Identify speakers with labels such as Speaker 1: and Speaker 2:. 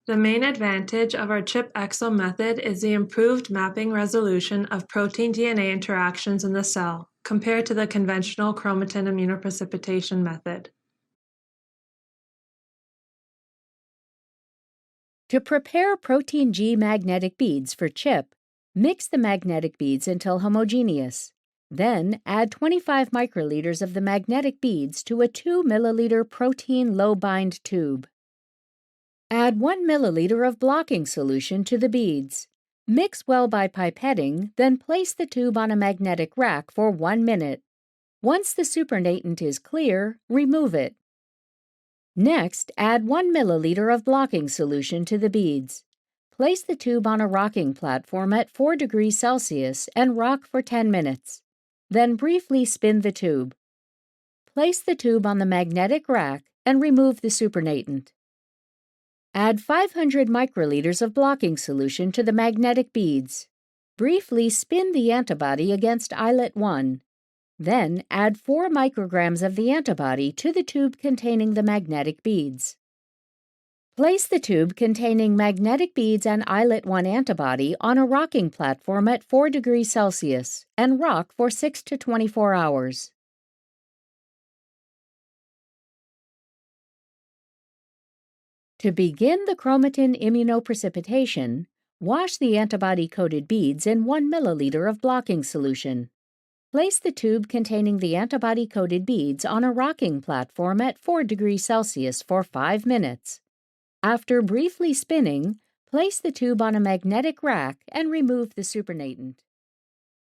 Speaker 1: The main advantage of our ChIP-Exo method is the improved mapping resolution of protein-DNA interactions in the cell compared to the conventional chromatin immunoprecipitation method.
Speaker 2: To prepare protein G magnetic beads for ChIP, mix the magnetic beads until homogeneous. Then add 25 microliters of the magnetic beads to a 2 milliliter protein low-bind tube. Add 1 milliliter of blocking solution to the beads. Mix well by pipetting, then place the tube on a magnetic rack for 1 minute. Once the supernatant is clear, remove it. Next, add 1 milliliter of blocking solution to the beads. Place the tube on a rocking platform at 4 degrees Celsius and rock for 10 minutes. Then briefly spin the tube. Place the tube on the magnetic rack and remove the supernatant. Add 500 microliters of blocking solution to the magnetic beads. Briefly spin the antibody against islet 1. Then add 4 micrograms of the antibody to the tube containing the magnetic beads. Place the tube containing magnetic beads and islet 1 antibody on a rocking platform at 4 degrees Celsius and rock for 6 to 24 hours. To begin the chromatin immunoprecipitation, wash the antibody-coated beads in 1 milliliter of blocking solution. Place the tube containing the antibody-coated beads on a rocking platform at 4 degrees Celsius for 5 minutes. After briefly spinning, place the tube on a magnetic rack and remove the supernatant.